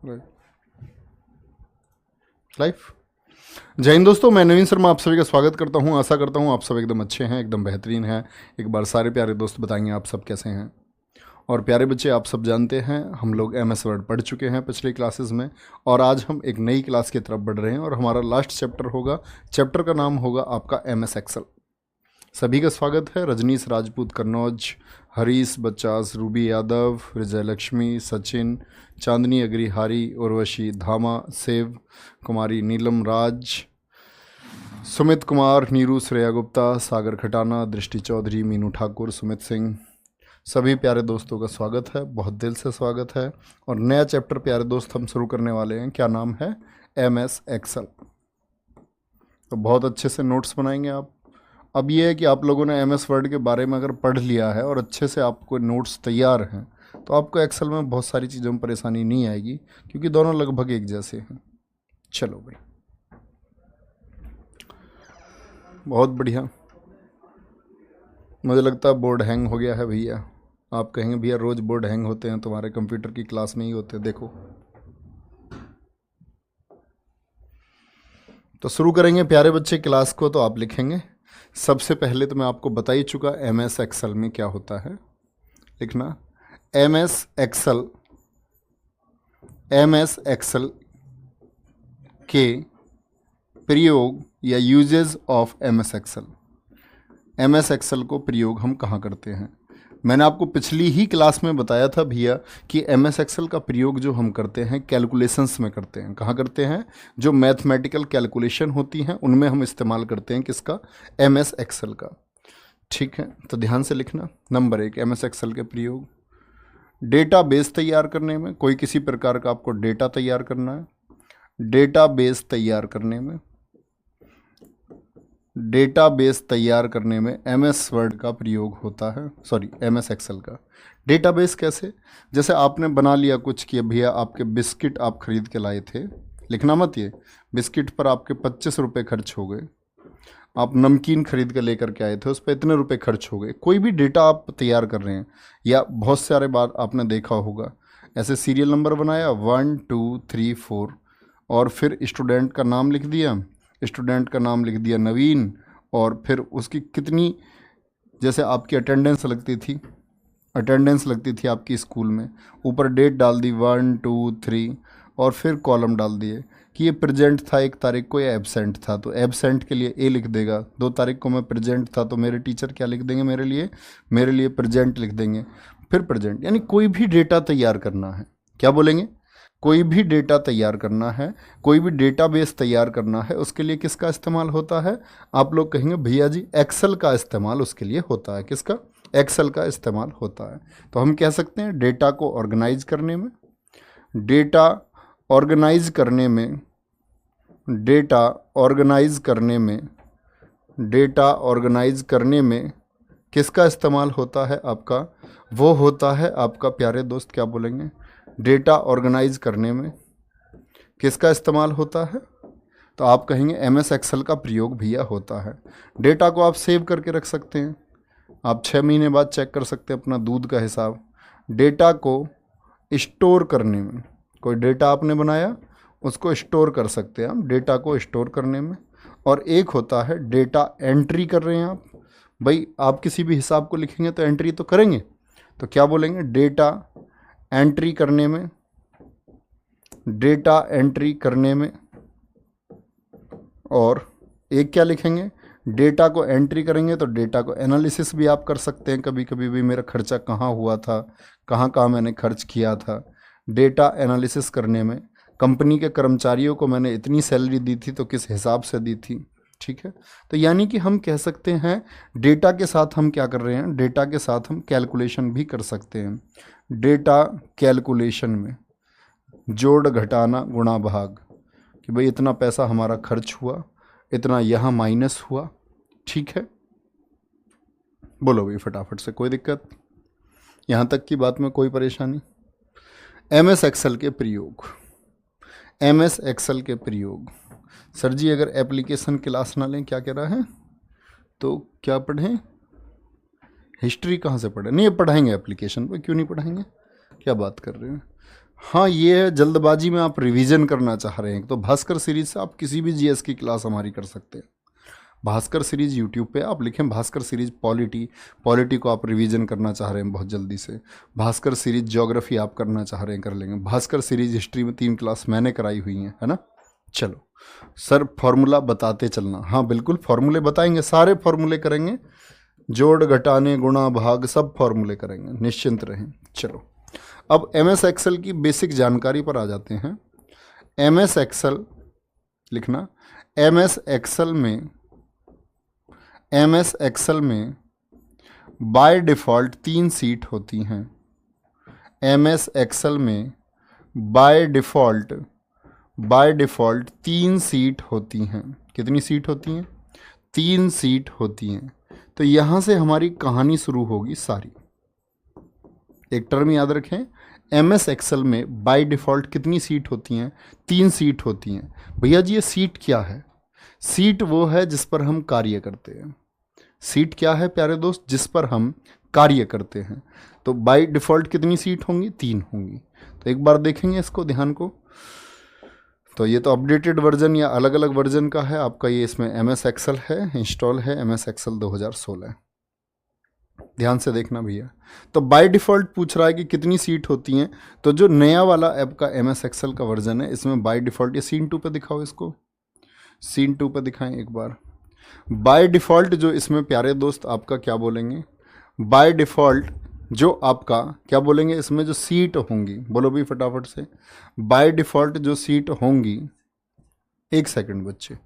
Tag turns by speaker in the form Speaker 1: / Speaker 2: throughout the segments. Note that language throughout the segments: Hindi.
Speaker 1: लाइफ। जय हिंद दोस्तों, मैं नवीन शर्मा आप सभी का स्वागत करता हूं। आशा करता हूं आप सब एकदम अच्छे हैं, एकदम बेहतरीन हैं। एक बार सारे प्यारे दोस्त बताएंगे आप सब कैसे हैं। और प्यारे बच्चे, आप सब जानते हैं हम लोग MS वर्ड पढ़ चुके हैं पिछले क्लासेस में, और आज हम एक नई क्लास की तरफ बढ़ रहे हैं और हमारा लास्ट चैप्टर होगा। चैप्टर का नाम होगा आपका MS एक्सेल। सभी का स्वागत है। रजनीश राजपूत कन्नौज, हरीश बच्चास, रूबी यादव, विजय लक्ष्मी, सचिन, चांदनी अग्रिहारी, उर्वशी धामा, सेव कुमारी, नीलम राज, सुमित कुमार, नीरू, श्रेया गुप्ता, सागर खटाना, दृष्टि चौधरी, मीनू ठाकुर, सुमित सिंह, सभी प्यारे दोस्तों का स्वागत है, बहुत दिल से स्वागत है। और नया चैप्टर प्यारे दोस्त हम शुरू करने वाले हैं। क्या नाम है? MS Excel. तो बहुत अच्छे से नोट्स बनाएंगे आप। अब ये है कि आप लोगों ने MS वर्ड के बारे में अगर पढ़ लिया है और अच्छे से आपको नोट्स तैयार हैं तो आपको एक्सेल में बहुत सारी चीज़ों में परेशानी नहीं आएगी, क्योंकि दोनों लगभग एक जैसे हैं। चलो भाई, बहुत बढ़िया। मुझे लगता है बोर्ड हैंग हो गया है भैया। आप कहेंगे भैया रोज़ बोर्ड हैंग होते हैं, तुम्हारे कंप्यूटर की क्लास में ही होते हैं। देखो, तो शुरू करेंगे प्यारे बच्चे क्लास को। तो आप लिखेंगे, सबसे पहले तो मैं आपको बता ही चुका MS एक्सेल में क्या होता है। लिखना MS एक्सेल, MS एक्सेल के प्रयोग या uses of MS Excel. MS Excel को प्रयोग हम कहाँ करते हैं? मैंने आपको पिछली ही क्लास में बताया था भैया कि MS एक्सेल का प्रयोग जो हम करते हैं कैलकुलेशंस में करते हैं। कहाँ करते हैं? जो मैथमेटिकल कैलकुलेशन होती हैं उनमें हम इस्तेमाल करते हैं। किसका? MS एक्सेल का। ठीक है, तो ध्यान से लिखना। नंबर 1, MS एक्सेल के प्रयोग डेटा बेस तैयार करने में। कोई किसी प्रकार का आपको डेटा तैयार करना है, डेटा बेस तैयार करने में, डेटाबेस तैयार करने में MS वर्ड का प्रयोग होता है, सॉरी MS एक्सेल का। डेटाबेस कैसे? जैसे आपने बना लिया कुछ कि भैया आपके बिस्किट आप खरीद के लाए थे। लिखना मत ये, बिस्किट पर आपके 25 रुपये खर्च हो गए। आप नमकीन खरीद के लेकर के आए थे, उस पर इतने रुपए खर्च हो गए। कोई भी डेटा आप तैयार कर रहे हैं, या बहुत सारे बार आपने देखा होगा ऐसे सीरियल नंबर बनाया 1 2 3 4, और फिर स्टूडेंट का नाम लिख दिया, स्टूडेंट का नाम लिख दिया नवीन, और फिर उसकी कितनी, जैसे आपकी अटेंडेंस लगती थी, अटेंडेंस लगती थी आपकी स्कूल में, ऊपर डेट डाल दी 1 2 3, और फिर कॉलम डाल दिए कि ये प्रेजेंट था 1 तारीख को या एब्सेंट था, तो एब्सेंट के लिए A लिख देगा। 2 तारीख को मैं प्रेजेंट था तो मेरे टीचर क्या लिख देंगे मेरे लिए प्रेजेंट लिख देंगे। फिर प्रेजेंट, यानी कोई भी डेटा तैयार करना है। क्या बोलेंगे? कोई भी डेटा तैयार करना है, कोई भी डेटाबेस तैयार करना है, उसके लिए किसका इस्तेमाल होता है? आप लोग कहेंगे भैया जी एक्सेल का इस्तेमाल उसके लिए होता है। किसका? एक्सेल का इस्तेमाल होता है। तो हम कह सकते हैं डेटा को ऑर्गेनाइज करने में, डेटा ऑर्गेनाइज करने में, डेटा ऑर्गेनाइज करने में, डेटा ऑर्गेनाइज करने में किसका इस्तेमाल होता है आपका? वो होता है आपका, प्यारे दोस्त क्या बोलेंगे? डेटा ऑर्गेनाइज करने में किसका इस्तेमाल होता है? तो आप कहेंगे MS एक्सेल का प्रयोग भैया होता है। डेटा को आप सेव करके रख सकते हैं, आप 6 महीने बाद चेक कर सकते हैं अपना दूध का हिसाब। डेटा को स्टोर करने में, कोई डेटा आपने बनाया उसको स्टोर कर सकते हैं हम, डेटा को स्टोर करने में। और एक होता है डेटा एंट्री कर रहे हैं आप। भाई आप किसी भी हिसाब को लिखेंगे तो एंट्री तो करेंगे, तो क्या बोलेंगे? डेटा एंट्री करने में, डेटा एंट्री करने में। और एक क्या लिखेंगे? डेटा को एंट्री करेंगे तो डेटा को एनालिसिस भी आप कर सकते हैं। कभी कभी भी मेरा खर्चा कहाँ हुआ था, कहाँ कहाँ मैंने खर्च किया था, डेटा एनालिसिस करने में। कंपनी के कर्मचारियों को मैंने इतनी सैलरी दी थी तो किस हिसाब से दी थी। ठीक है, तो यानी कि हम कह सकते हैं डेटा के साथ हम क्या कर रहे हैं? डेटा के साथ हम कैलकुलेशन भी कर सकते हैं। डेटा कैलकुलेशन में जोड़ घटाना गुणा भाग, कि भाई इतना पैसा हमारा खर्च हुआ, इतना यहाँ माइनस हुआ। ठीक है, बोलो भाई फटाफट से, कोई दिक्कत? यहाँ तक की बात में कोई परेशानी? MS एक्सेल के प्रयोग, MS एक्सेल के प्रयोग। सर जी अगर एप्लीकेशन क्लास ना लें, क्या कह रहा है? तो क्या पढ़ें? हिस्ट्री कहाँ से पढ़ें? नहीं, ये पढ़ाएंगे एप्लीकेशन पर, क्यों नहीं पढ़ाएंगे? क्या बात कर रहे हैं? हाँ, ये है जल्दबाजी में आप रिवीजन करना चाह रहे हैं तो भास्कर सीरीज से आप किसी भी जीएस की क्लास हमारी कर सकते हैं। भास्कर सीरीज यूट्यूब पे आप लिखें भास्कर सीरीज पॉलिटी को आप रिवीजन करना चाह रहे हैं बहुत जल्दी से। भास्कर सीरीज ज्योग्राफी आप करना चाह रहे हैं, कर लेंगे। भास्कर सीरीज हिस्ट्री में 3 क्लास मैंने कराई हुई हैं, है ना। चलो सर, फॉर्मूला बताते चलना। हाँ बिल्कुल, फॉर्मूले बताएंगे, सारे फॉर्मूले करेंगे, जोड़ घटाने गुणा भाग सब फॉर्मूले करेंगे, निश्चिंत रहें। चलो अब MS एक्सेल की बेसिक जानकारी पर आ जाते हैं। MS एक्सेल लिखना। MS एक्सेल में बाय डिफ़ॉल्ट 3 सीट होती हैं। MS एक्सेल में बाय डिफ़ॉल्ट 3 सीट होती हैं। कितनी सीट होती हैं? 3 सीट होती हैं। तो यहाँ से हमारी कहानी शुरू होगी सारी। एक टर्म याद रखें, MS एक्सेल में बाय डिफ़ॉल्ट कितनी सीट होती हैं? 3 सीट होती हैं। भैया जी ये सीट क्या है? सीट वो है जिस पर हम कार्य करते हैं। सीट क्या है प्यारे दोस्त? जिस पर हम कार्य करते हैं। तो बाय डिफ़ॉल्ट कितनी सीट होंगी? 3 होंगी। तो एक बार देखेंगे इसको, ध्यान को। तो ये तो अपडेटेड वर्जन या अलग अलग वर्जन का है आपका। ये इसमें MS एक्सेल है, इंस्टॉल है MS एक्सेल 2016। ध्यान से देखना भैया। तो बाय डिफ़ॉल्ट पूछ रहा है कि कितनी सीट होती हैं। तो जो नया वाला ऐप का MS एक्सेल का वर्जन है, इसमें बाय डिफ़ॉल्ट, ये सीन 2 पे दिखाओ, इसको सीन 2 पे दिखाएं एक बार। बाय डिफ़ॉल्ट जो इसमें प्यारे दोस्त आपका क्या बोलेंगे, बाय डिफ़ॉल्ट जो आपका क्या बोलेंगे, इसमें जो सीट होंगी, बोलो भी फटाफट से। बाय डिफ़ॉल्ट जो सीट होंगी, एक सेकंड बच्चे,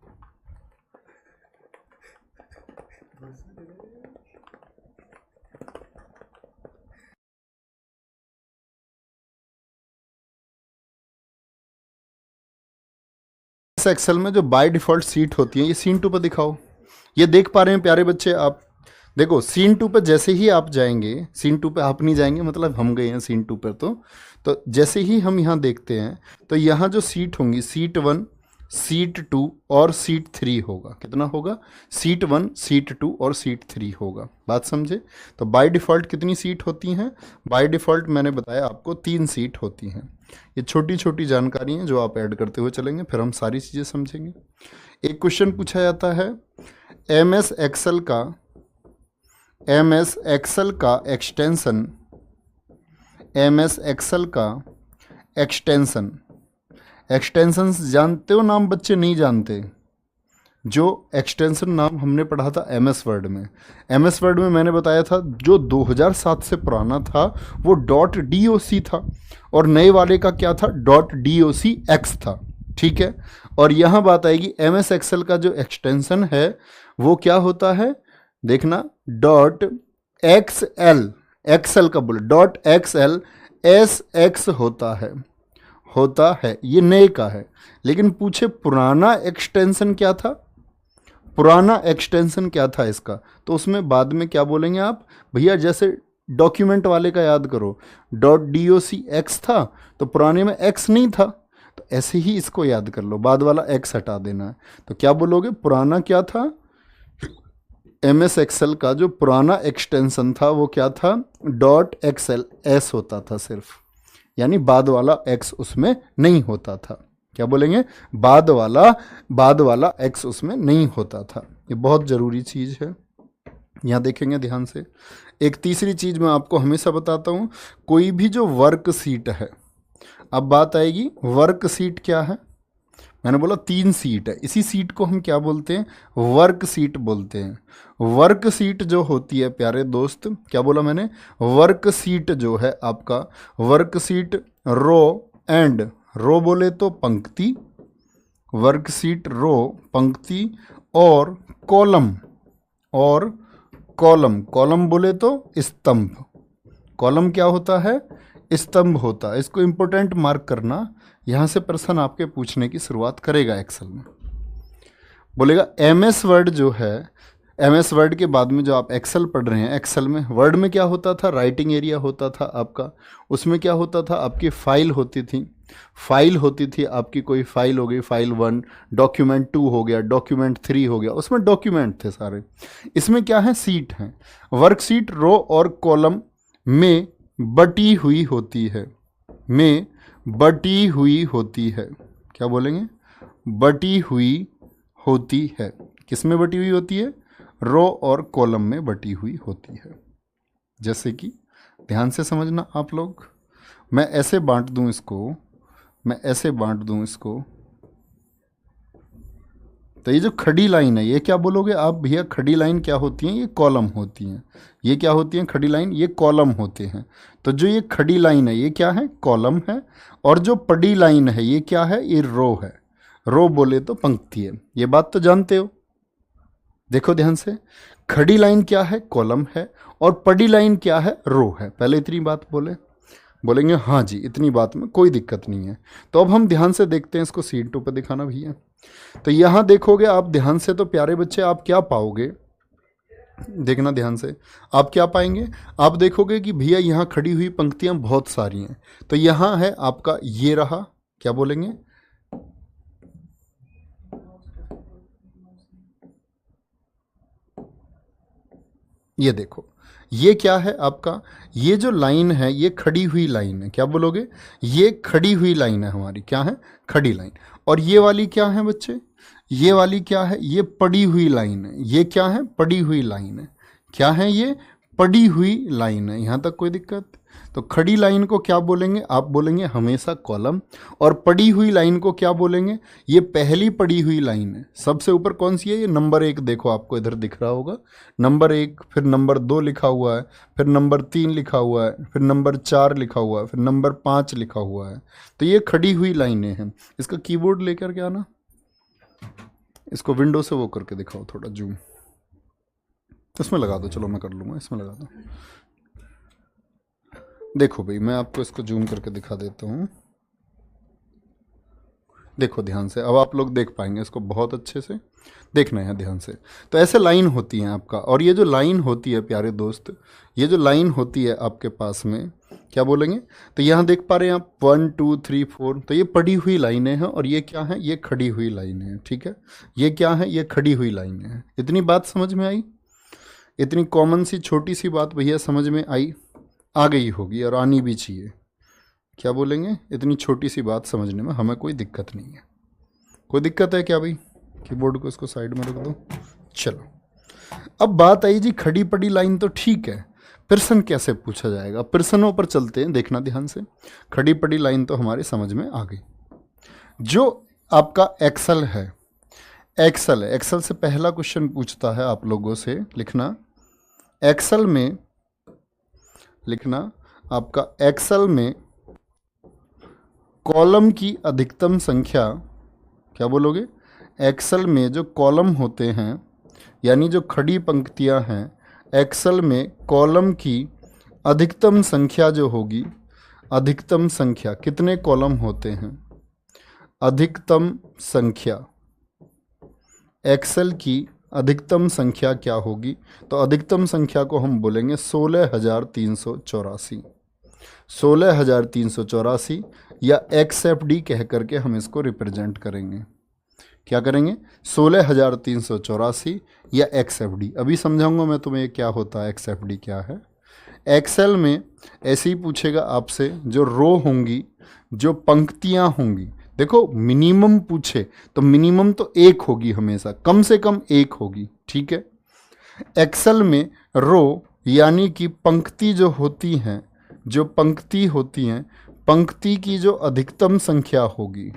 Speaker 1: एक्सेल में जो बाय डिफ़ॉल्ट सीट होती है, ये सीन 2 पर दिखाओ। ये देख पा रहे हैं प्यारे बच्चे आप? देखो सीन 2 पर जैसे ही आप जाएंगे, सीन 2 पे आप नहीं जाएंगे, मतलब हम गए हैं सीन 2 पर। तो जैसे ही हम यहाँ देखते हैं तो यहाँ जो सीट होंगी, सीट 1, सीट 2 और सीट 3 होगा। कितना होगा? सीट 1, सीट 2 और सीट 3 होगा। बात समझे? तो बाय डिफ़ॉल्ट कितनी सीट होती हैं? बाय डिफ़ॉल्ट मैंने बताया आपको 3 सीट होती हैं। ये छोटी छोटी जानकारी हैं जो आप ऐड करते हुए चलेंगे, फिर हम सारी चीज़ें समझेंगे। एक क्वेश्चन पूछा जाता है, MS एक्सेल का एक्सटेंशन, MS एक्सेल का एक्सटेंशंस जानते हो? नाम बच्चे नहीं जानते। जो एक्सटेंशन नाम हमने पढ़ा था MS वर्ड में, MS वर्ड में मैंने बताया था जो 2007 से पुराना था वो .doc था, और नए वाले का क्या था? .docx था। ठीक है। और यहाँ बात आएगी, MS एक्सेल का जो एक्सटेंशन है वो क्या होता है? देखना, .xl, एक्सेल का बोल, .xl SX होता है, ये नए का है। लेकिन पूछे पुराना एक्सटेंशन क्या था? पुराना एक्सटेंशन क्या था इसका? तो उसमें बाद में क्या बोलेंगे आप भैया? जैसे डॉक्यूमेंट वाले का याद करो, .docx था तो पुराने में x नहीं था, तो ऐसे ही इसको याद कर लो, बाद वाला x हटा देना है। तो क्या बोलोगे? पुराना क्या था? MS एक्सेल का जो पुराना एक्सटेंशन था वो क्या था? .xls होता था सिर्फ, यानी बाद वाला x उसमें नहीं होता था। क्या बोलेंगे? बाद वाला x उसमें नहीं होता था। ये बहुत ज़रूरी चीज़ है, यहाँ देखेंगे ध्यान से। एक तीसरी चीज़ मैं आपको हमेशा बताता हूँ, कोई भी जो वर्क सीट है, अब बात आएगी वर्क सीट क्या है। मैंने बोला 3 सीट है, इसी सीट को हम क्या बोलते हैं? वर्क सीट बोलते हैं। वर्क सीट जो होती है प्यारे दोस्त, क्या बोला मैंने? वर्क सीट जो है आपका, वर्क सीट रो बोले तो पंक्ति, वर्क सीट रो पंक्ति, और कॉलम बोले तो स्तंभ। कॉलम क्या होता है? स्तंभ होता है। इसको इंपॉर्टेंट मार्क करना, यहाँ से प्रश्न आपके पूछने की शुरुआत करेगा एक्सेल में। बोलेगा MS वर्ड जो है, MS वर्ड के बाद में जो आप एक्सेल पढ़ रहे हैं, एक्सेल में वर्ड में क्या होता था? राइटिंग एरिया होता था आपका। उसमें क्या होता था? आपकी फाइल होती थी आपकी। कोई फाइल हो गई, फाइल 1, डॉक्यूमेंट 2 हो गया, डॉक्यूमेंट 3 हो गया, उसमें डॉक्यूमेंट थे सारे। इसमें क्या है? सीट हैं। वर्कशीट रो और कॉलम में बटी हुई होती है, बटी हुई होती है। क्या बोलेंगे? बटी हुई होती है। किस में बटी हुई होती है? रो और कॉलम में बटी हुई होती है। जैसे कि ध्यान से समझना आप लोग, मैं ऐसे बांट दूं इसको, मैं ऐसे बांट दूं इसको, तो ये जो खड़ी लाइन है ये क्या बोलोगे आप भैया? खड़ी लाइन क्या होती हैं? ये कॉलम होती हैं। ये क्या होती हैं? खड़ी लाइन, ये कॉलम होते हैं। तो जो ये खड़ी लाइन है ये क्या है? कॉलम है। और जो पड़ी लाइन है ये क्या है? ये रो है। रो बोले तो पंक्ति है। ये बात तो जानते हो। देखो ध्यान से, खड़ी लाइन क्या है? कॉलम है। और पड़ी लाइन क्या है? रो है। पहले इतनी बात बोलेंगे हाँ जी, इतनी बात में कोई दिक्कत नहीं है। तो अब हम ध्यान से देखते हैं इसको। सीट 2 पे दिखाना भैया। तो यहां देखोगे आप ध्यान से, तो प्यारे बच्चे आप क्या पाओगे? देखना ध्यान से, आप क्या पाएंगे? आप देखोगे कि भैया यहां खड़ी हुई पंक्तियां बहुत सारी हैं। तो यहां है आपका ये रहा, क्या बोलेंगे? ये देखो, ये क्या है आपका? ये जो लाइन है ये खड़ी हुई लाइन है। क्या बोलोगे? ये खड़ी हुई लाइन है हमारी। क्या है? खड़ी लाइन। और ये वाली क्या है बच्चे? ये वाली क्या है? ये पड़ी हुई लाइन है। ये क्या है? पड़ी हुई लाइन है। क्या है ये? पड़ी हुई लाइन है। यहां तक कोई दिक्कत? तो खड़ी लाइन को क्या बोलेंगे? आप बोलेंगे हमेशा कॉलम। और पड़ी हुई लाइन को क्या बोलेंगे? ये पहली पड़ी हुई लाइन है। सबसे ऊपर कौन सी है? ये नंबर 1। देखो आपको इधर दिख रहा होगा नंबर 1, फिर नंबर 2 लिखा हुआ है, फिर नंबर 3 लिखा हुआ है, फिर नंबर 4 लिखा हुआ है, फिर नंबर 5 लिखा हुआ है। तो ये खड़ी हुई लाइनें हैं। इसका कीबोर्ड लेकर के आना, इसको विंडो से वो करके दिखाओ, थोड़ा जूम इसमें लगा दो। चलो मैं कर लूँगा, इसमें लगा दो। देखो भाई, मैं आपको इसको जूम करके दिखा देता हूँ। देखो ध्यान से, अब आप लोग देख पाएंगे इसको बहुत अच्छे से। देखना है ध्यान से। तो ऐसे लाइन होती है आपका। और ये जो लाइन होती है प्यारे दोस्त, ये जो लाइन होती है आपके पास में, क्या बोलेंगे? तो यहाँ देख पा रहे हैं आप 1 2 3 4। तो ये पड़ी हुई लाइनें हैं। और ये क्या है? ये खड़ी हुई लाइनें हैं। ठीक है, ये क्या है? ये खड़ी हुई लाइनें हैं। इतनी बात समझ में आई? इतनी कॉमन सी छोटी सी बात भैया समझ में आई? आ गई होगी और आनी भी चाहिए। क्या बोलेंगे? इतनी छोटी सी बात समझने में हमें कोई दिक्कत नहीं है। कोई दिक्कत है क्या भाई? कीबोर्ड को इसको साइड में रख दो। चलो, अब बात आई जी खड़ी पड़ी लाइन तो ठीक है, प्रश्न कैसे पूछा जाएगा? प्रश्नों पर चलते हैं, देखना ध्यान से। खड़ी पड़ी लाइन तो हमारे समझ में आ गई। जो आपका एक्सेल है, एक्सेल है, एक्सेल से पहला क्वेश्चन पूछता है आप लोगों से, लिखना एक्सेल में, लिखना आपका एक्सेल में कॉलम की अधिकतम संख्या। क्या बोलोगे? एक्सेल में जो कॉलम होते हैं, यानी जो खड़ी पंक्तियां हैं, एक्सेल में कॉलम की अधिकतम संख्या जो होगी, अधिकतम संख्या, कितने कॉलम होते हैं? अधिकतम संख्या, एक्सेल की अधिकतम संख्या क्या होगी? तो अधिकतम संख्या को हम बोलेंगे 16,384। 16,384 या XFD कह करके हम इसको रिप्रेजेंट करेंगे। क्या करेंगे? 16,384 या XFD। अभी समझाऊंगा मैं तुम्हें क्या होता है, XFD क्या है। एक्सेल में ऐसे ही पूछेगा आपसे, जो रो होंगी, जो पंक्तियां होंगी। देखो मिनिमम पूछे तो मिनिमम तो 1 होगी हमेशा, कम से कम 1 होगी। ठीक है, एक्सेल में रो यानी कि पंक्ति जो होती हैं, जो पंक्ति होती हैं, पंक्ति की जो अधिकतम संख्या होगी,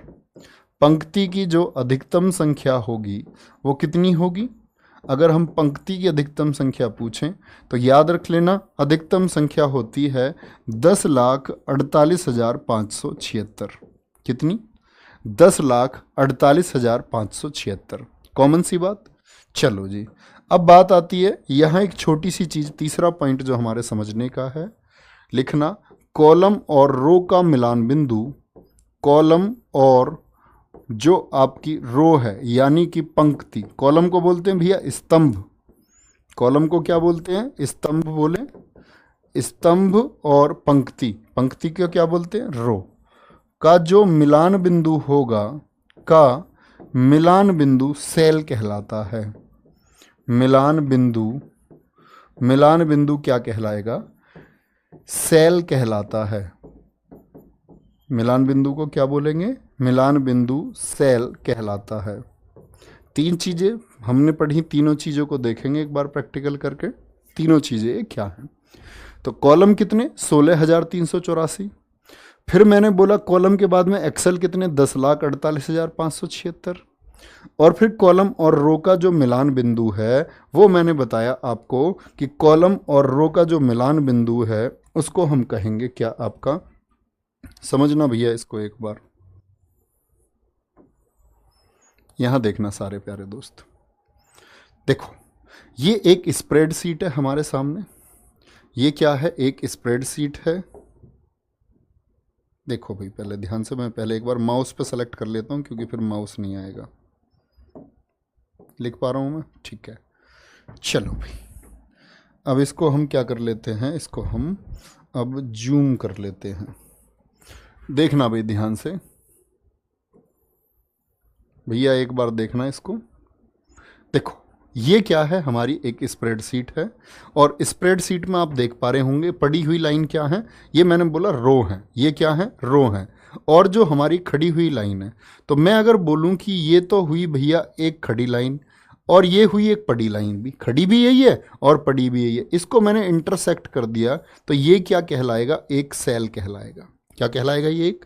Speaker 1: पंक्ति की जो अधिकतम संख्या होगी वो कितनी होगी? अगर हम पंक्ति की अधिकतम संख्या पूछें तो याद रख लेना, अधिकतम संख्या होती है 10,48,576। कितनी? 10,48,576। कॉमन सी बात। चलो जी, अब बात आती है यहाँ एक छोटी सी चीज़, तीसरा पॉइंट जो हमारे समझने का है। लिखना कॉलम और रो का मिलान बिंदु, कॉलम और जो आपकी रो है यानी कि पंक्ति, कॉलम को बोलते हैं भैया स्तंभ, कॉलम को क्या बोलते हैं? स्तंभ बोले, स्तंभ। और पंक्ति, पंक्ति को क्या बोलते हैं? रो। का जो मिलान बिंदु होगा, का मिलान बिंदु सेल कहलाता है। मिलान बिंदु, मिलान बिंदु क्या कहलाएगा? सेल कहलाता है। मिलान बिंदु को क्या बोलेंगे? मिलान बिंदु सेल कहलाता है। 3 चीज़ें हमने पढ़ी, तीनों चीज़ों को देखेंगे एक बार प्रैक्टिकल करके। तीनों चीज़ें क्या हैं? तो कॉलम कितने? 16,384। फिर मैंने बोला कॉलम के बाद में एक्सेल कितने? 10,48,576। और फिर कॉलम और रो का जो मिलान बिंदु है वो मैंने बताया आपको कि कॉलम और रो का जो मिलान बिंदु है उसको हम कहेंगे क्या? आपका समझना भैया इसको एक बार, यहां देखना सारे प्यारे दोस्त। देखो ये एक स्प्रेडशीट है हमारे सामने। ये क्या है? एक स्प्रेडशीट है। देखो भाई पहले ध्यान से, मैं पहले एक बार माउस पे सेलेक्ट कर लेता हूं क्योंकि फिर माउस नहीं आएगा। लिख पा रहा हूं मैं? ठीक है, चलो भाई अब इसको हम क्या कर लेते हैं, इसको हम अब जूम कर लेते हैं। देखना भाई ध्यान से, भैया एक बार देखना इसको। देखो ये क्या है? हमारी एक स्प्रेडशीट है और स्प्रेडशीट में आप देख पा रहे होंगे पड़ी हुई लाइन क्या है? ये मैंने बोला रो है। ये क्या है? रो है। और जो हमारी खड़ी हुई लाइन है, तो मैं अगर बोलूं कि ये तो हुई भैया एक खड़ी लाइन और ये हुई एक पड़ी लाइन, भी खड़ी भी यही है और पड़ी भी यही है, इसको मैंने इंटरसेक्ट कर दिया तो ये क्या कहलाएगा? एक सेल कहलाएगा। क्या कहलाएगा? ये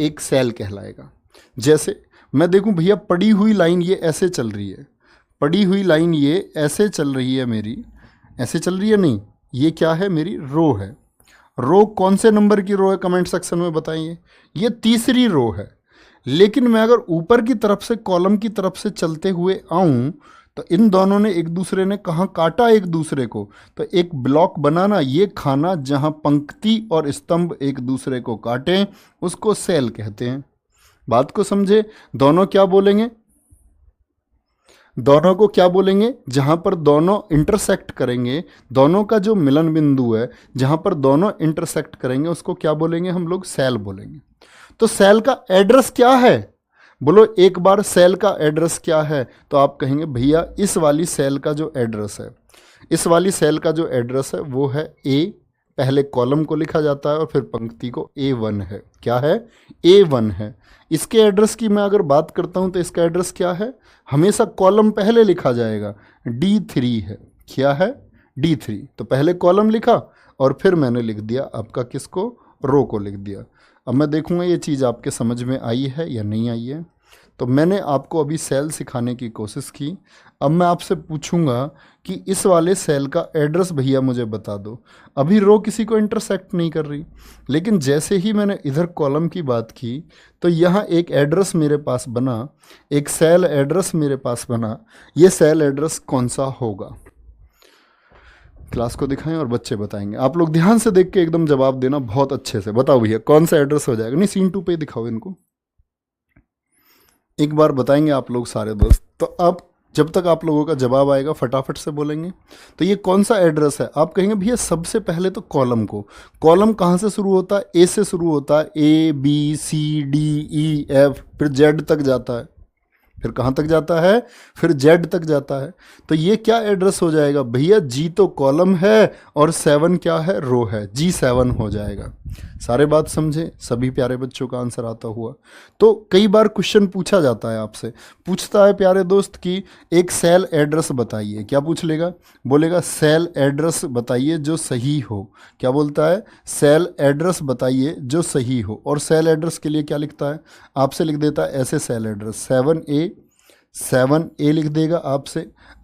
Speaker 1: एक सेल कहलाएगा। जैसे मैं देखूं भैया पड़ी हुई लाइन ये ऐसे चल रही है, पड़ी हुई लाइन ये ऐसे चल रही है मेरी, ऐसे चल रही है नहीं, ये क्या है? मेरी रो है। रो कौन से नंबर की रो है? कमेंट सेक्शन में बताइए। ये तीसरी रो है। लेकिन मैं अगर ऊपर की तरफ से कॉलम की तरफ से चलते हुए आऊं तो इन दोनों ने एक दूसरे ने कहाँ काटा? एक दूसरे को। तो एक ब्लॉक बनाना, ये खाना जहां पंक्ति और स्तंभ एक दूसरे को काटें उसको सेल कहते हैं। बात को समझे? दोनों क्या बोलेंगे? दोनों को क्या बोलेंगे? जहां पर दोनों इंटरसेक्ट करेंगे, दोनों का जो मिलन बिंदु है जहां पर दोनों इंटरसेक्ट करेंगे उसको क्या बोलेंगे? हम लोग सेल बोलेंगे। तो सेल का एड्रेस क्या है? बोलो एक बार, सेल का एड्रेस क्या है? तो आप कहेंगे भैया इस वाली सेल का जो एड्रेस है, इस वाली सेल का जो एड्रेस है वो है ए। पहले कॉलम को लिखा जाता है और फिर पंक्ति को A1 है। क्या है? A1 है। इसके एड्रेस की मैं अगर बात करता हूं तो इसका एड्रेस क्या है? हमेशा कॉलम पहले लिखा जाएगा, D3 है। क्या है? D3। तो पहले कॉलम लिखा और फिर मैंने लिख दिया आपका किसको? रो को लिख दिया। अब मैं देखूंगा ये चीज़ आपके समझ में आई है या नहीं आई है। तो मैंने आपको अभी सेल सिखाने की कोशिश की। अब मैं आपसे पूछूंगा कि इस वाले सेल का एड्रेस भैया मुझे बता दो। अभी रो किसी को इंटरसेक्ट नहीं कर रही, लेकिन जैसे ही मैंने इधर कॉलम की बात की तो यहाँ एक एड्रेस मेरे पास बना, एक सेल एड्रेस मेरे पास बना। ये सेल एड्रेस कौन सा होगा? क्लास को दिखाएं और बच्चे बताएंगे। आप लोग ध्यान से देख के एकदम जवाब देना बहुत अच्छे से। बताओ भैया कौन सा एड्रेस हो जाएगा? नहीं, सीन 2 पे दिखाओ इनको, एक बार बताएंगे आप लोग सारे दोस्त। तो अब जब तक आप लोगों का जवाब आएगा फटाफट से बोलेंगे। तो ये कौन सा एड्रेस है? आप कहेंगे भैया सबसे पहले तो कॉलम को। कॉलम कहाँ से शुरू होता है? ए से शुरू होता है। ABCDEF, फिर जेड तक जाता है। फिर कहाँ तक जाता है? फिर जेड तक जाता है। तो ये क्या एड्रेस हो जाएगा भैया? जी तो कॉलम है और 7 क्या है? रो है। G7 हो जाएगा। सारे बात समझे? सभी प्यारे बच्चों का आंसर आता हुआ। तो कई बार क्वेश्चन पूछा जाता है आपसे, पूछता है प्यारे दोस्त कि एक सेल एड्रेस बताइए। क्या पूछ लेगा? बोलेगा सेल एड्रेस बताइए जो सही हो। क्या बोलता है? सेल एड्रेस बताइए जो सही हो। और सेल एड्रेस के लिए क्या लिखता है? आपसे लिख देता है ऐसे सेल एड्रेस 7A लिख देगा।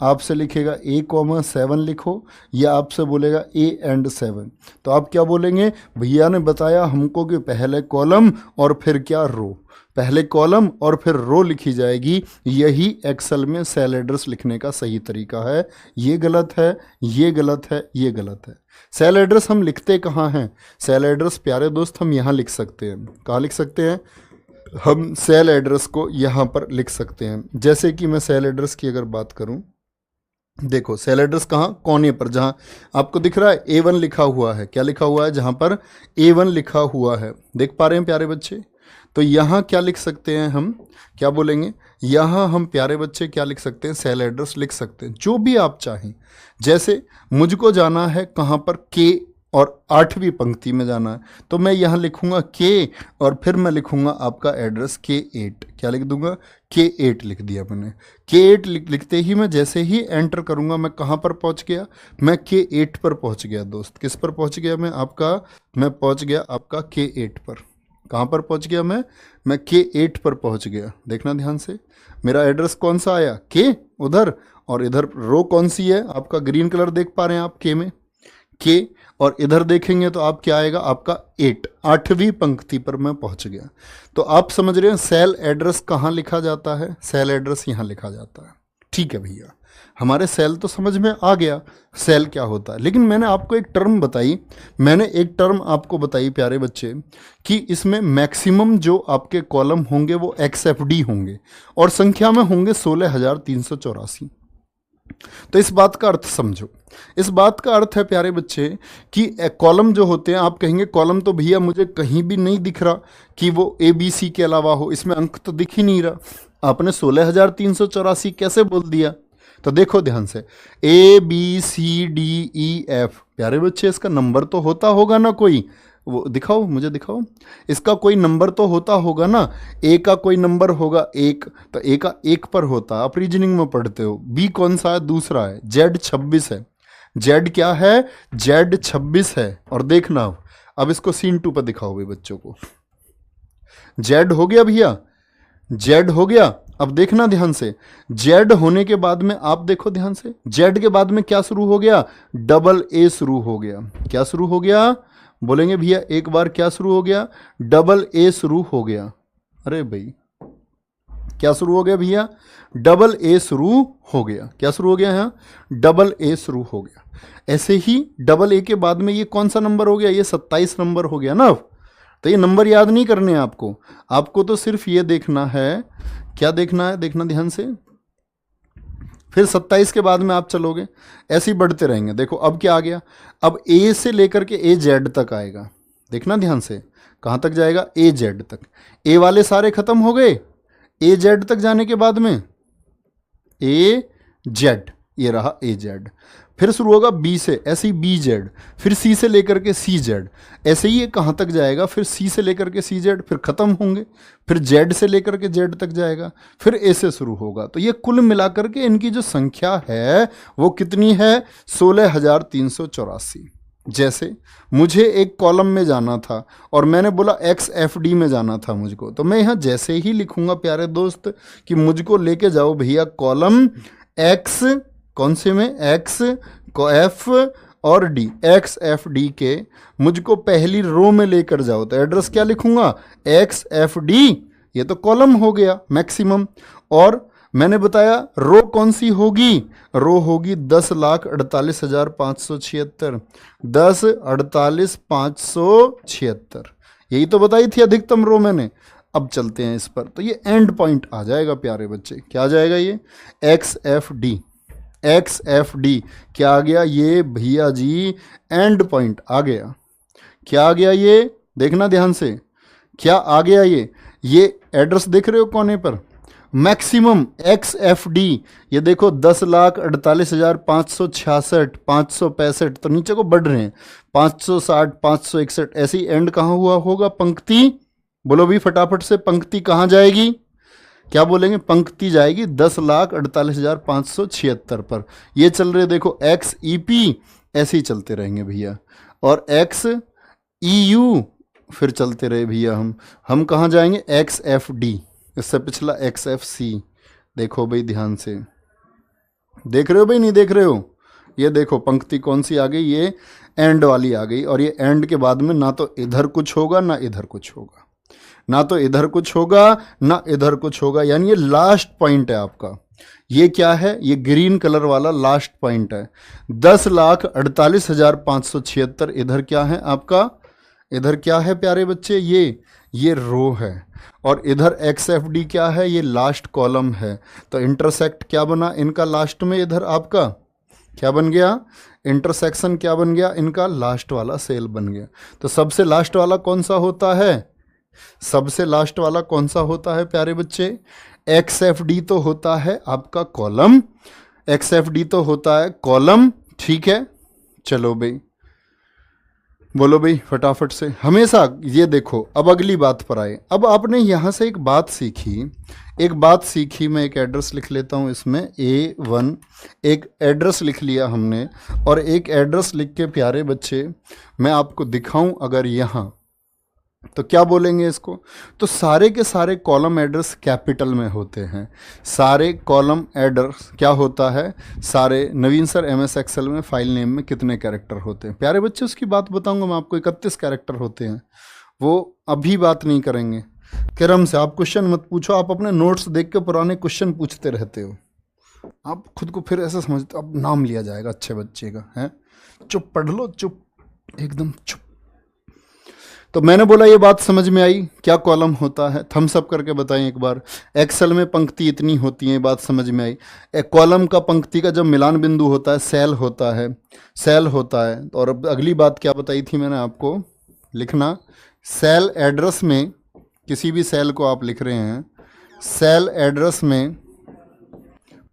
Speaker 1: आपसे लिखेगा A,7 लिखो, या आपसे बोलेगा A एंड 7। तो आप क्या बोलेंगे? भैया ने बताया हमको कि पहले कॉलम और फिर क्या? रो। पहले कॉलम और फिर रो लिखी जाएगी। यही एक्सेल में सेल एड्रेस लिखने का सही तरीका है। ये गलत है, ये गलत है, ये गलत है। सेल एड्रेस हम लिखते कहाँ हैं? सेल एड्रेस प्यारे दोस्त हम यहाँ लिख सकते हैं। कहाँ लिख सकते हैं? हम सेल एड्रेस को यहाँ पर लिख सकते हैं। जैसे कि मैं सेल एड्रेस की अगर बात करूँ, देखो सेल एड्रेस कहाँ? कोने पर, जहाँ आपको दिख रहा है A1 लिखा हुआ है। क्या लिखा हुआ है? जहाँ पर A1 लिखा हुआ है, देख पा रहे हैं प्यारे बच्चे? तो यहाँ क्या लिख सकते हैं हम? क्या बोलेंगे? यहाँ हम प्यारे बच्चे क्या लिख सकते हैं? सेल एड्रेस लिख सकते हैं, जो भी आप चाहें। जैसे मुझको जाना है कहाँ पर? K और 8वीं पंक्ति में जाना है, तो मैं यहाँ लिखूंगा के और फिर मैं लिखूंगा आपका एड्रेस K8। क्या लिख दूंगा? K8 लिख दिया मैंने। K8 लिखते ही मैं जैसे ही एंटर करूंगा मैं कहाँ पर पहुँच गया? मैं K8 पर पहुँच गया दोस्त। किस पर पहुँच गया मैं पहुँच गया आपका K8 पर। कहाँ पर पहुँच गया मैं K8 पर पहुँच गया। देखना ध्यान से, मेरा एड्रेस कौन सा आया? K उधर, और इधर रो कौन सी है? आपका ग्रीन कलर देख पा रहे हैं आप K में, K, और इधर देखेंगे तो आप क्या आएगा? आपका 8, 8वीं पंक्ति पर मैं पहुंच गया। तो आप समझ रहे हैं सेल एड्रेस कहाँ लिखा जाता है? सेल एड्रेस यहाँ लिखा जाता है। ठीक है भैया, हमारे सेल तो समझ में आ गया सेल क्या होता है, लेकिन मैंने आपको एक टर्म आपको बताई प्यारे बच्चे कि इसमें मैक्सिमम जो आपके कॉलम होंगे वो XFD होंगे और संख्या में होंगे 16,384। तो इस बात का अर्थ समझो। इस बात का अर्थ है प्यारे बच्चे कि कॉलम जो होते हैं, आप कहेंगे कॉलम तो भैया मुझे कहीं भी नहीं दिख रहा कि वो ABC के अलावा हो, इसमें अंक तो दिख ही नहीं रहा। आपने 16,384 कैसे बोल दिया? तो देखो ध्यान से, ABCDEF, प्यारे बच्चे इसका नंबर तो होता होगा ना कोई? वो दिखाओ, मुझे दिखाओ, इसका कोई नंबर तो होता होगा ना। ए का कोई नंबर होगा 1, तो ए का 1 पर होता, आप रीजनिंग में पढ़ते हो। बी कौन सा है? दूसरा है। जेड 26 है। जेड क्या है? जेड 26 है। और देखना अब इसको सीन 2 पर दिखाओ भाई बच्चों को। जेड हो गया भैया, जेड हो गया। अब देखना ध्यान से, जेड होने के बाद में आप देखो ध्यान से, जेड के बाद में क्या शुरू हो गया? डबल ए शुरू हो गया। क्या शुरू हो गया? बोलेंगे भैया एक बार, क्या शुरू हो गया? डबल ए शुरू हो गया। अरे भाई क्या शुरू हो गया भैया? डबल ए शुरू हो गया। क्या शुरू हो गया? यहाँ डबल ए शुरू हो गया। ऐसे ही डबल ए के बाद में ये कौन सा नंबर हो गया? ये 27 नंबर हो गया ना। तो ये नंबर याद नहीं करने हैं आपको तो सिर्फ ये देखना है। क्या देखना है? देखना ध्यान से, फिर 27 के बाद में आप चलोगे, ऐसे ही बढ़ते रहेंगे। देखो अब क्या आ गया? अब ए से लेकर के AZ तक आएगा। देखना ध्यान से, कहाँ तक जाएगा? AZ तक। ए वाले सारे खत्म हो गए। AZ तक जाने के बाद में AZ, ये रहा AZ। फिर शुरू होगा B से, ऐसे ही BZ, फिर C से लेकर के CZ, ऐसे ही ये कहाँ तक जाएगा? फिर C से लेकर के CZ, फिर खत्म होंगे, फिर Z से लेकर के Z तक जाएगा, फिर A से शुरू होगा। तो ये कुल मिलाकर के इनकी जो संख्या है वो कितनी है? 16,384। जैसे मुझे एक कॉलम में जाना था और मैंने बोला XFD में जाना था मुझको, तो मैं यहाँ जैसे ही लिखूंगा प्यारे दोस्त कि मुझको लेके जाओ भैया कॉलम X, कौन से में? X को F और D, XFD के मुझको पहली रो में लेकर जाओ, तो एड्रेस क्या लिखूंगा? XFD। ये तो कॉलम हो गया मैक्सिमम। और मैंने बताया रो कौन सी होगी? रो होगी 10,48,576, 10,48,576। यही तो बताई थी अधिकतम रो मैंने। अब चलते हैं इस पर, तो ये एंड पॉइंट आ जाएगा प्यारे बच्चे। क्या आ जाएगा? ये XFD। XFD क्या आ गया? ये भैया जी एंड पॉइंट आ गया। क्या आ गया? ये देखना ध्यान से, क्या आ गया? ये एड्रेस देख रहे हो कोने पर? मैक्सिमम XFD, ये देखो 10,48,566, 565, तो नीचे को बढ़ रहे हैं, 560, 561, ऐसी एंड कहाँ हुआ होगा? पंक्ति बोलो भी फटाफट से, पंक्ति कहाँ जाएगी? क्या बोलेंगे? पंक्ति जाएगी 10,48,576 पर। ये चल रहे देखो XEP, ऐसे ही चलते रहेंगे भैया, और XEU फिर चलते रहे भैया। हम कहाँ जाएंगे? XFD, इससे पिछला XFC। देखो भाई ध्यान से, देख रहे हो भाई? नहीं देख रहे हो? ये देखो पंक्ति कौन सी आ गई? ये एंड वाली आ गई। और ये एंड के बाद में ना तो इधर कुछ होगा ना इधर कुछ होगा, ना तो इधर कुछ होगा ना इधर कुछ होगा, यानी ये लास्ट पॉइंट है आपका। ये क्या है? ये ग्रीन कलर वाला लास्ट पॉइंट है। 10,48,576 इधर क्या है आपका? इधर क्या है प्यारे बच्चे? ये रो है। और इधर XFD क्या है? ये लास्ट कॉलम है। तो इंटरसेक्ट क्या बना इनका लास्ट में? इधर आपका क्या बन गया? इंटरसेक्शन क्या बन गया इनका? लास्ट वाला सेल बन गया। तो सबसे लास्ट वाला कौन सा होता है? सबसे लास्ट वाला कौन सा होता है प्यारे बच्चे? XFD तो होता है आपका कॉलम, XFD तो होता है कॉलम। ठीक है, चलो भाई बोलो भाई फटाफट से। हमेशा ये देखो, अब अगली बात पर आए। अब आपने यहाँ से एक बात सीखी, एक बात सीखी। मैं एक एड्रेस लिख लेता हूँ इसमें, A1 एक एड्रेस लिख लिया हमने। और एक एड्रेस लिख के प्यारे बच्चे मैं आपको दिखाऊं अगर यहाँ, तो क्या बोलेंगे इसको? तो सारे के सारे कॉलम एड्रेस कैपिटल में होते हैं। सारे कॉलम एड्रेस क्या होता है? सारे नवीन सर MS एक्सेल में फाइल नेम में कितने कैरेक्टर होते हैं? प्यारे बच्चे उसकी बात बताऊंगा मैं आपको, 31 कैरेक्टर होते हैं। वो अभी बात नहीं करेंगे। क्रम से आप क्वेश्चन मत पूछो, आप अपने नोट्स देख के पुराने क्वेश्चन पूछते रहते हो। आप खुद को फिर ऐसा समझते अब नाम लिया जाएगा अच्छे बच्चे का, है? चुप पढ़ लो, चुप, एकदम चुप। तो मैंने बोला ये बात समझ में आई क्या कॉलम होता है? थम्स अप करके बताएं एक बार। एक्सेल में पंक्ति इतनी होती है, बात समझ में आई। एक कॉलम का पंक्ति का जब मिलान बिंदु होता है सेल होता है, सेल होता है। और अब अगली बात क्या बताई थी मैंने आपको? लिखना सेल एड्रेस में, किसी भी सेल को आप लिख रहे हैं, सेल एड्रेस में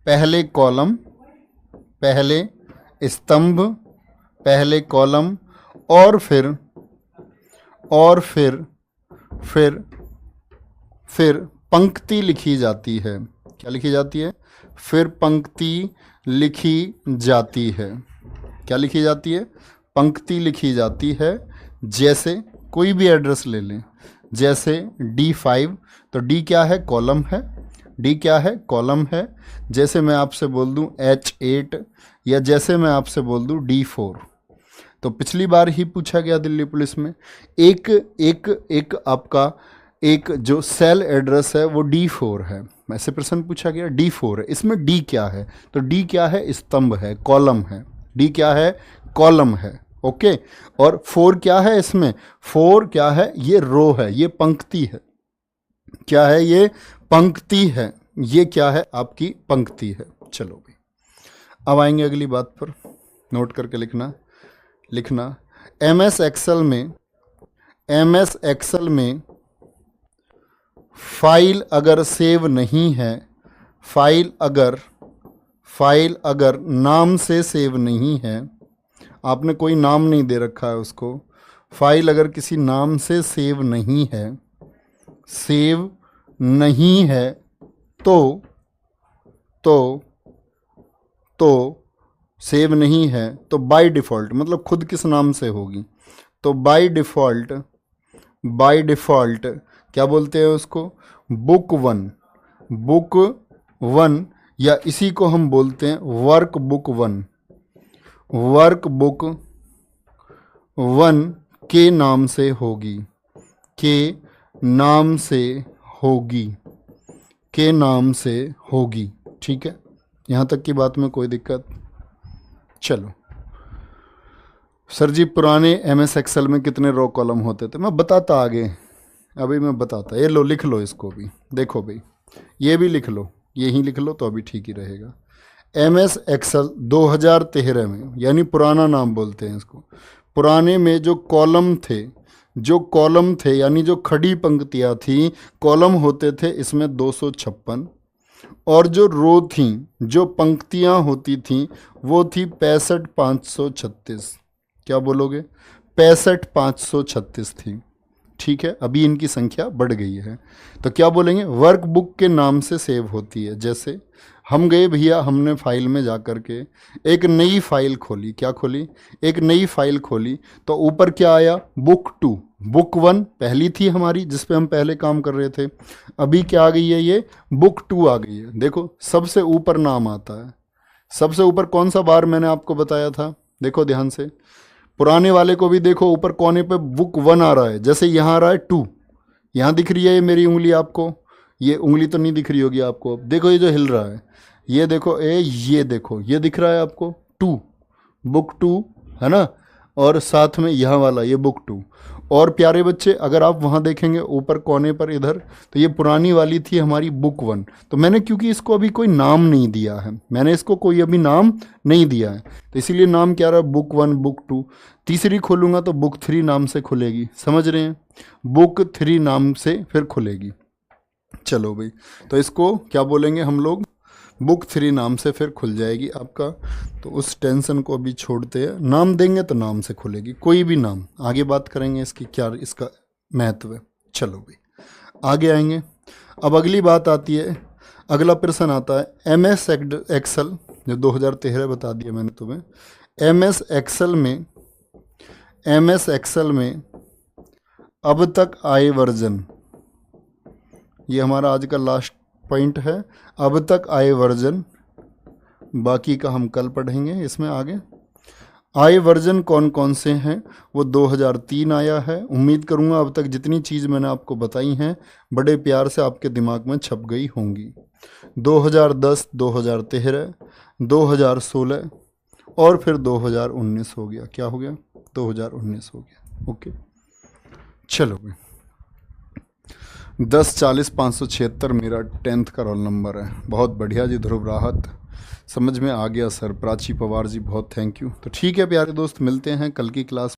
Speaker 1: पहले कॉलम, पहले स्तंभ, पहले कॉलम और फिर पंक्ति लिखी जाती है। क्या लिखी जाती है? फिर पंक्ति लिखी जाती है। क्या लिखी जाती है? पंक्ति लिखी जाती है। जैसे कोई भी एड्रेस ले लें, जैसे D5, तो D क्या है? कॉलम है। D क्या है? कॉलम है। जैसे मैं आपसे बोल दूं H8, या जैसे मैं आपसे बोल दूं D4, तो पिछली बार ही पूछा गया दिल्ली पुलिस में, एक आपका एक जो सेल एड्रेस है वो D4 है। ऐसे प्रश्न पूछा गया, D4 है। इसमें D क्या है? तो D क्या है? स्तंभ है, कॉलम है। D क्या है? कॉलम है। ओके। और 4 क्या है इसमें? 4 क्या है? ये रो है, ये पंक्ति है। क्या है? ये पंक्ति है। ये क्या है? आपकी पंक्ति है। चलो भाई, अब आएंगे अगली बात पर, नोट करके लिखना MS एक्सेल में फाइल अगर सेव नहीं है, फाइल अगर नाम से सेव नहीं है, आपने कोई नाम नहीं दे रखा है उसको, फाइल अगर किसी नाम से सेव नहीं है, सेव नहीं है तो बाय डिफ़ॉल्ट, मतलब खुद किस नाम से होगी, तो बाय डिफ़ॉल्ट क्या बोलते हैं उसको? बुक वन, या इसी को हम बोलते हैं वर्कबुक वन के नाम से होगी, के नाम से होगी। ठीक है, यहाँ तक की बात में कोई दिक्कत? चलो सर जी, पुराने MS एक्सेल में कितने रो कॉलम होते थे? मैं बताता आगे, अभी मैं बताता। ये लो, लिख लो इसको भी। देखो भाई, ये भी लिख लो, यही लिख लो तो अभी ठीक ही रहेगा। MS एक्सेल 2013 में, यानी पुराना नाम बोलते हैं इसको, पुराने में जो कॉलम थे यानी जो खड़ी पंक्तियाँ थी, कॉलम होते थे इसमें 256, और जो रो थी, जो पंक्तियाँ होती थीं, वो थी 65,536। क्या बोलोगे? 65,536 थी। ठीक है, अभी इनकी संख्या बढ़ गई है। तो क्या बोलेंगे? वर्कबुक के नाम से सेव होती है। जैसे हम गए भैया, हमने फाइल में जा कर के एक नई फाइल खोली। क्या खोली? एक नई फाइल खोली, तो ऊपर क्या आया? बुक 2। बुक 1 पहली थी हमारी, जिस पे हम पहले काम कर रहे थे। अभी क्या आ गई है? ये बुक 2 आ गई है। देखो, सबसे ऊपर नाम आता है। सबसे ऊपर कौन सा बार मैंने आपको बताया था? देखो ध्यान से, पुराने वाले को भी देखो, ऊपर कोने पे बुक 1 आ रहा है, जैसे यहाँ आ रहा है 2। यहाँ दिख रही है ये मेरी उंगली आपको? ये उंगली तो नहीं दिख रही होगी आपको। देखो ये जो हिल रहा है, ये देखो, ये देखो, ये दिख रहा है आपको 2, बुक 2 है ना। और साथ में यहाँ वाला ये बुक 2। और प्यारे बच्चे, अगर आप वहाँ देखेंगे ऊपर कोने पर इधर, तो ये पुरानी वाली थी हमारी बुक 1। तो मैंने क्योंकि इसको अभी कोई नाम नहीं दिया है, मैंने इसको कोई अभी नाम नहीं दिया है, तो इसीलिए नाम क्या रहा? Book 1, book 2। तीसरी खोलूँगा तो बुक 3 नाम से खुलेगी। समझ रहे हैं? बुक 3 नाम से फिर खुलेगी। चलो भाई, तो इसको क्या बोलेंगे हम लोग? बुक 3 नाम से फिर खुल जाएगी आपका, तो उस टेंशन को अभी छोड़ते हैं। नाम देंगे तो नाम से खुलेगी, कोई भी नाम। आगे बात करेंगे इसकी क्या इसका महत्व है। चलो भाई आगे आएंगे। अब अगली बात आती है, अगला प्रश्न आता है MS एक्सेल, जो 2013 बता दिया मैंने तुम्हें। MS एक्सेल में अब तक आए वर्जन, ये हमारा आज का लास्ट पॉइंट है। अब तक आए वर्जन, बाकी का हम कल पढ़ेंगे। इसमें आगे आए वर्जन कौन कौन से हैं, वो 2003 आया है। उम्मीद करूँगा अब तक जितनी चीज़ मैंने आपको बताई हैं बड़े प्यार से आपके दिमाग में छप गई होंगी। 2010, 2013, 2016 और फिर 2019 हो गया। क्या हो गया? 2019 हो गया। ओके चलो भाई, 1040-576 मेरा 10th का रोल नंबर है। बहुत बढ़िया जी ध्रुव राहत, समझ में आ गया सर। प्राची पवार जी बहुत थैंक यू। तो ठीक है प्यारे दोस्त, मिलते हैं कल की क्लास।